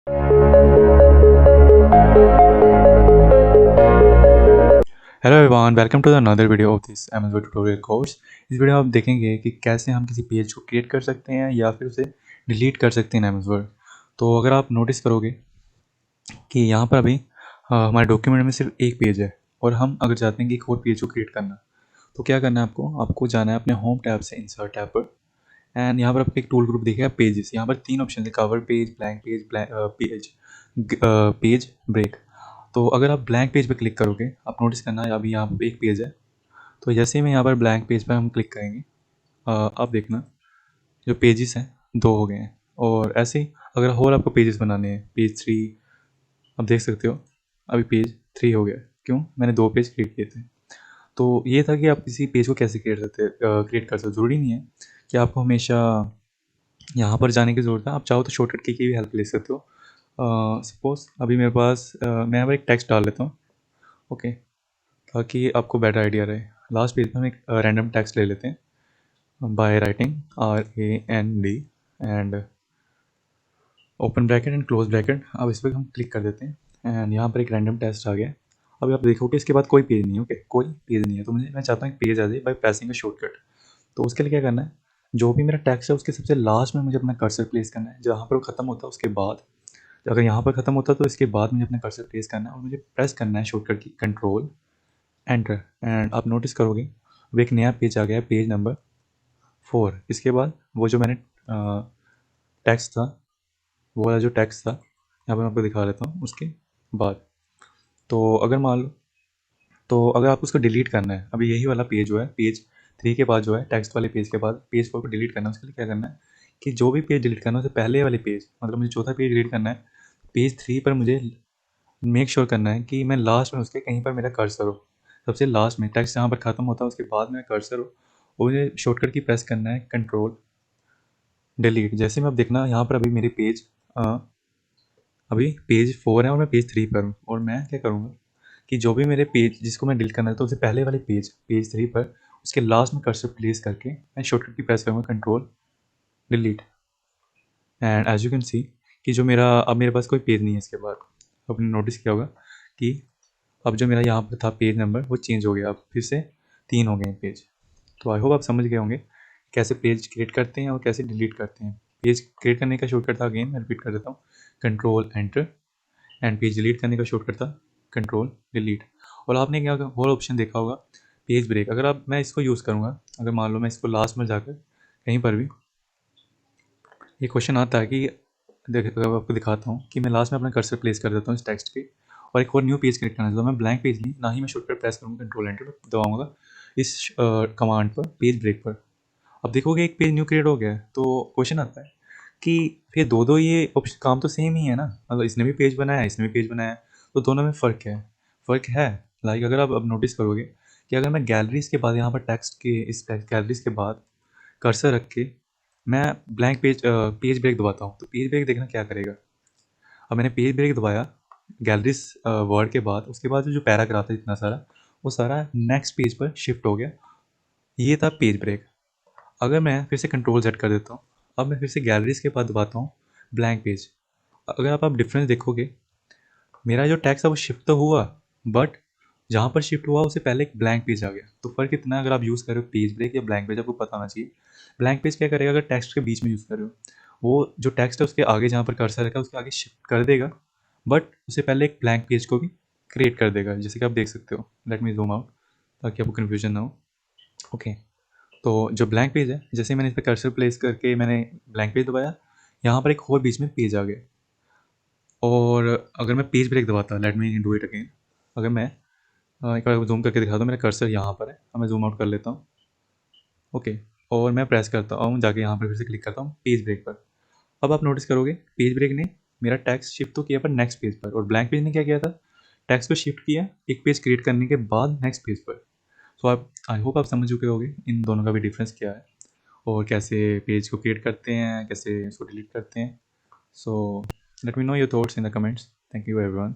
Hello everyone, welcome to the another video of this Amazon tutorial course. इस video में आप देखेंगे कि कैसे हम किसी पेज को क्रिएट कर सकते हैं या फिर उसे डिलीट कर सकते हैं Amazon। तो अगर आप नोटिस करोगे कि यहाँ पर अभी हमारे डॉक्यूमेंट में सिर्फ एक पेज है और हम अगर चाहते हैं कि एक और पेज को क्रिएट करना, तो क्या करना है आपको जाना है अपने होम टैब से इंसर्ट टैब पर। एंड यहाँ पर आपको एक टूल ग्रुप दिखेगा पेजेस। यहाँ पर 3 ऑप्शन है, cover page, blank page, page break. तो अगर आप ब्लैंक पेज पे क्लिक करोगे, आप नोटिस करना है अभी यहाँ पे एक पेज है। तो जैसे ही मैं यहाँ पर ब्लैंक पेज पर हम क्लिक करेंगे, आप देखना जो पेजेस हैं 2 हो गए हैं। और ऐसे ही अगर और आपको पेजेस बनाने हैं, पेज 3 आप देख सकते हो, अभी पेज 3 हो गया। क्यों? मैंने 2 पेज क्रिएट किए थे। तो ये था कि आप किसी पेज को कैसे क्रिएट कर सकते हो। ज़रूरी नहीं है कि आपको हमेशा यहाँ पर जाने की ज़रूरत है। आप चाहो तो शॉर्टकट की भी हेल्प ले सकते हो। सपोज़ अभी मेरे पास मैं यहाँ पर एक टेक्स्ट डाल लेता हूँ, ओके, ताकि आपको बेटर आइडिया रहे। लास्ट पेज पे हम एक रैंडम टेक्स्ट ले लेते हैं by writing RAND and open bracket and close bracket. अब इस पर हम क्लिक कर देते हैं एंड यहाँ पर एक रैंडम टेक्स्ट आ गया। अभी आप देखोगे इसके बाद कोई पेज नहीं है, ओके, कोई पेज नहीं है। तो मैं चाहता हूँ एक पेज आ जाए बाय प्रेसिंग अ शॉर्टकट। तो उसके लिए क्या करना है, जो भी मेरा टेक्स्ट है उसके सबसे लास्ट में मुझे अपना कर्सर प्लेस करना है। जहाँ पर वो ख़त्म होता है उसके बाद, अगर यहाँ पर ख़त्म होता है तो इसके बाद मुझे अपना कर्सर प्लेस करना है और मुझे प्रेस करना है शॉर्टकट की कंट्रोल एंटर। एंड आप नोटिस करोगे अब एक नया पेज आ गया है, पेज नंबर 4। इसके बाद वो जो मैंने टेक्स्ट था, वो वाला जो टेक्स्ट था, यहाँ पर मैं आपको दिखा देता हूँ उसके बाद। तो अगर मान लो, तो अगर आप उसको डिलीट करना है, अभी यही वाला पेज जो है, पेज 3 के बाद जो है, टेक्स्ट वाले पेज के बाद पेज 4 को डिलीट करना है। उसके लिए क्या करना है कि जो भी पेज डिलीट करना है उससे पहले वाले पेज, मतलब मुझे चौथा पेज डिलीट करना है, पेज 3 पर मुझे मेक श्योर करना है कि मैं लास्ट में उसके कहीं पर मेरा कर्सर हो। सबसे लास्ट में टेक्स्ट जहाँ पर ख़त्म होता है उसके बाद मेरा कर्सर हो, और मुझे शॉर्टकट की प्रेस करना है कंट्रोल डिलीट। जैसे में अब देखना यहाँ पर अभी मेरे पेज अभी पेज 4 है और मैं पेज 3 पर हूँ। और मैं क्या करूँगा कि जो भी मेरे पेज जिसको मैं डिलीट करना है, तो उससे पहले वाले पेज 3 पर उसके लास्ट में कर्सर प्लेस करके मैं शॉर्टकट की प्रेस करूँगा control delete. And as you can see कि जो मेरा अब मेरे पास कोई पेज नहीं है इसके बाद। आपने नोटिस किया होगा कि अब जो मेरा यहाँ पर था पेज नंबर वो चेंज हो गया, अब फिर से 3 हो गए हैं पेज। तो आई होप आप समझ गए होंगे कैसे पेज क्रिएट करते हैं और कैसे डिलीट करते हैं। पेज क्रिएट करने का शॉर्टकट था, अगेन मैं रिपीट कर देता हूँ, control enter. And page delete करने का शॉर्टकट था कंट्रोल डिलीट। और आपने क्या और ऑप्शन देखा होगा, पेज ब्रेक। अगर आप मैं इसको यूज़ करूँगा, अगर मान लो मैं इसको लास्ट में जाकर कहीं पर भी, ये क्वेश्चन आता है कि आपको दिखाता हूँ कि मैं लास्ट में अपना कर्सर प्लेस कर देता हूँ इस टेक्स्ट के, और एक और न्यू पेज क्रिएट करना चाहता हूँ। मैं ब्लैंक पेज नहीं, ना ही मैं शॉर्टकट प्रेस करूँगा कंट्रोल एंटर दबाऊँगा इस कमांड पर, पेज ब्रेक पर। अब देखोगे एक पेज न्यू क्रिएट हो गया है। तो क्वेश्चन आता है कि फिर दो ये ऑप्शन काम तो सेम ही है ना, मतलब इसने भी पेज बनाया, इसने भी पेज बनाया, तो दोनों में फ़र्क है। फ़र्क है, लाइक अगर आप अब नोटिस करोगे कि अगर मैं गैलरीज के बाद यहाँ पर टेक्स्ट के इस गैलरीज के बाद कर्सर रख के मैं ब्लैंक पेज ब्रेक दबाता हूँ, तो पेज ब्रेक देखना क्या करेगा। अब मैंने पेज ब्रेक दबाया गैलरीज वर्ड के बाद, उसके बाद जो पैराग्राफ है इतना सारा, वो सारा नेक्स्ट पेज पर शिफ्ट हो गया। ये था पेज ब्रेक। अगर मैं फिर से कंट्रोल सेट कर देता हूँ, अब मैं फिर से गैलरीज के बाद दबाता हूँ ब्लैंक पेज। अगर आप डिफरेंस देखोगे, मेरा जो टेक्स्ट है वो शिफ्ट तो हुआ, बट जहाँ पर शिफ्ट हुआ उससे पहले एक ब्लैंक पेज आ गया। तो फ़र्क इतना है, अगर आप यूज़ कर रहे हो पेज ब्रेक या ब्लैंक पेज, आपको पता होना चाहिए। ब्लैंक पेज क्या करेगा, अगर टेक्स्ट के बीच में यूज़ कर रहे हो, वो जो टेक्स्ट है उसके आगे जहाँ पर कर्सर रखा है उसके आगे शिफ्ट कर देगा, बट उससे पहले एक ब्लैंक पेज को भी क्रिएट कर देगा, जैसे कि आप देख सकते हो। लेट मी जूम आउट ताकि आपको कन्फ्यूजन ना हो। ओके, तो जो ब्लैंक पेज है, जैसे मैंने इस पर कर्सर प्लेस करके मैंने ब्लैंक पेज दबाया, यहाँ पर एक और बीच में पेज आ गया। और अगर मैं पेज ब्रेक दबाता, let me do it again. अगर मैं एक बार जूम करके दिखाता हूँ, मेरा कर्सर यहाँ पर है, अब मैं जूम आउट कर लेता हूँ, ओके, और मैं प्रेस करता हूँ जाके यहाँ पर फिर से क्लिक करता हूँ पेज ब्रेक पर। अब आप नोटिस करोगे पेज ब्रेक ने मेरा टेक्स्ट शिफ्ट तो किया पर नेक्स्ट पेज पर, और ब्लैंक पेज ने क्या किया था, टेक्स्ट को शिफ्ट किया एक पेज क्रिएट करने के बाद नेक्स्ट पेज पर। सो आप आई होप आप समझ चुके होगे इन दोनों का भी डिफरेंस क्या है और कैसे पेज को क्रिएट करते हैं, कैसे इसको डिलीट करते हैं। So let me know your thoughts in the comments. Thank you everyone.